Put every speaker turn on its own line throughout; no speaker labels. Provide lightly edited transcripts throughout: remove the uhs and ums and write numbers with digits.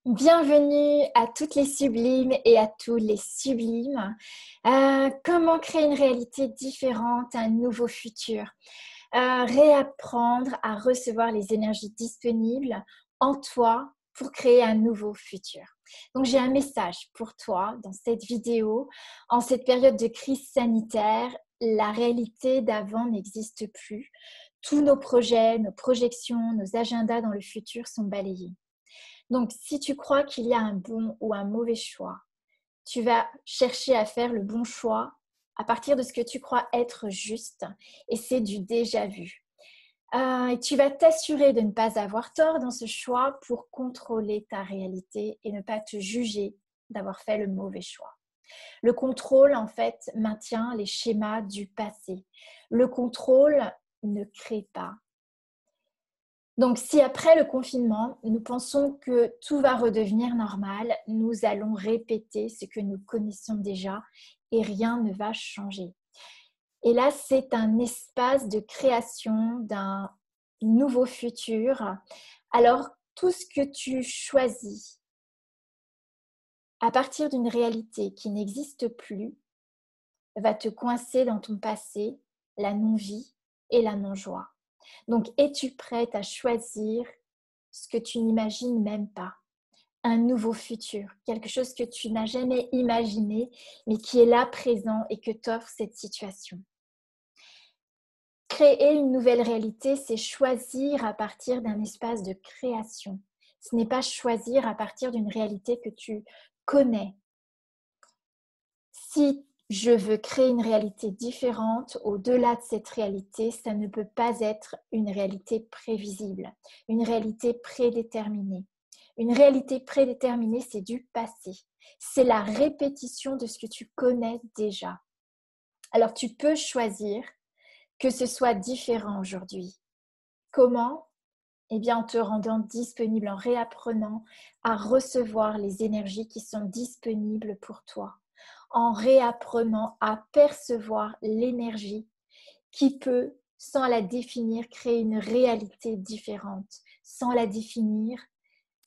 Bienvenue à toutes les sublimes et à tous les sublimes. Comment créer une réalité différente, un nouveau futur? Réapprendre à recevoir les énergies disponibles en toi pour créer un nouveau futur. Donc j'ai un message pour toi dans cette vidéo. En cette période de crise sanitaire, la réalité d'avant n'existe plus. Tous nos projets, nos projections, nos agendas dans le futur sont balayés. Donc, si tu crois qu'il y a un bon ou un mauvais choix, tu vas chercher à faire le bon choix à partir de ce que tu crois être juste, et c'est du déjà vu. Et tu vas t'assurer de ne pas avoir tort dans ce choix pour contrôler ta réalité et ne pas te juger d'avoir fait le mauvais choix. Le contrôle, en fait, maintient les schémas du passé. Le contrôle ne crée pas. Donc, si après le confinement, nous pensons que tout va redevenir normal, nous allons répéter ce que nous connaissons déjà et rien ne va changer. Et là, c'est un espace de création d'un nouveau futur. Alors, tout ce que tu choisis à partir d'une réalité qui n'existe plus va te coincer dans ton passé, la non-vie et la non-joie. Donc, es-tu prête à choisir ce que tu n'imagines même pas? Un nouveau futur, quelque chose que tu n'as jamais imaginé, mais qui est là présent et que t'offre cette situation. Créer une nouvelle réalité, c'est choisir à partir d'un espace de création. Ce n'est pas choisir à partir d'une réalité que tu connais. Si je veux créer une réalité différente, au-delà de cette réalité, ça ne peut pas être une réalité prévisible, une réalité prédéterminée. Une réalité prédéterminée, c'est du passé. C'est la répétition de ce que tu connais déjà. Alors, tu peux choisir que ce soit différent aujourd'hui. Comment? Eh bien, en te rendant disponible, en réapprenant à recevoir les énergies qui sont disponibles pour toi, en réapprenant à percevoir l'énergie qui peut, sans la définir, créer une réalité différente, sans la définir,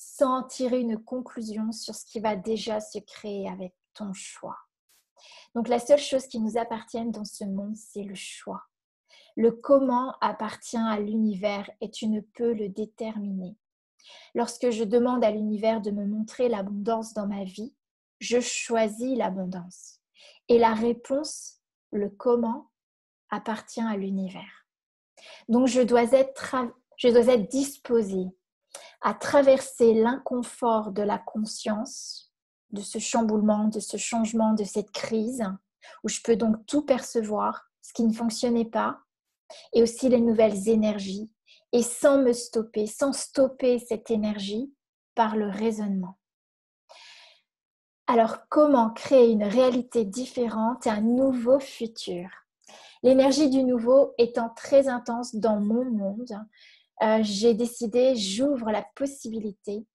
sans tirer une conclusion sur ce qui va déjà se créer avec ton choix. Donc, la seule chose qui nous appartient dans ce monde, c'est le choix. Le comment appartient à l'univers et tu ne peux le déterminer. Lorsque je demande à l'univers de me montrer l'abondance dans ma vie, je choisis l'abondance. Et la réponse, le comment, appartient à l'univers. Donc je dois être disposée à traverser l'inconfort de la conscience, de ce chamboulement, de ce changement, de cette crise, où je peux donc tout percevoir, ce qui ne fonctionnait pas, et aussi les nouvelles énergies, et sans me stopper, sans stopper cette énergie par le raisonnement. Alors, comment créer une réalité différente et un nouveau futur? L'énergie du nouveau étant très intense dans mon monde, j'ai décidé, j'ouvre la possibilité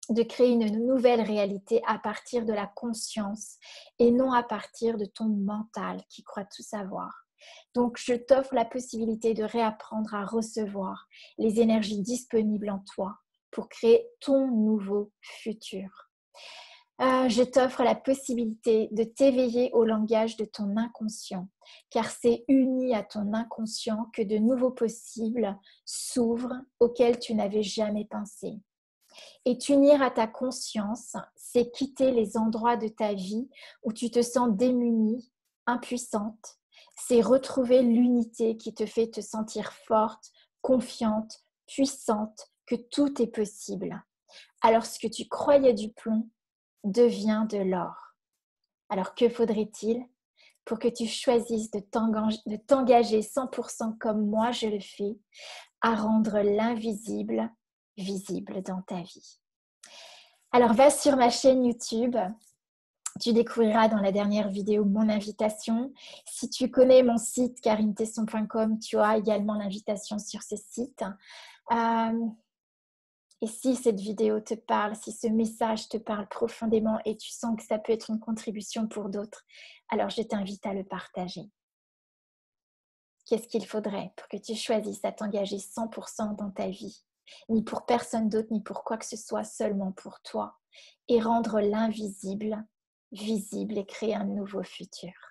de créer une nouvelle réalité à partir de la conscience et non à partir de ton mental qui croit tout savoir. Donc, je t'offre la possibilité de réapprendre à recevoir les énergies disponibles en toi pour créer ton nouveau futur. Je t'offre la possibilité de t'éveiller au langage de ton inconscient, car c'est uni à ton inconscient que de nouveaux possibles s'ouvrent auxquels tu n'avais jamais pensé. Et t'unir à ta conscience, c'est quitter les endroits de ta vie où tu te sens démunie, impuissante. C'est retrouver l'unité qui te fait te sentir forte, confiante, puissante, que tout est possible. Alors ce que tu croyais du plomb devient de l'or. Alors que faudrait-il pour que tu choisisses de t'engager 100% comme moi je le fais, à rendre l'invisible visible dans ta vie? Alors va sur ma chaîne YouTube, tu découvriras dans la dernière vidéo mon invitation. Si tu connais mon site karinetesson.com, tu as également l'invitation sur ce site. Et si cette vidéo te parle, si ce message te parle profondément et tu sens que ça peut être une contribution pour d'autres, alors je t'invite à le partager. Qu'est-ce qu'il faudrait pour que tu choisisses à t'engager 100% dans ta vie ni pour personne d'autre, ni pour quoi que ce soit, seulement pour toi. Et rendre l'invisible visible et créer un nouveau futur.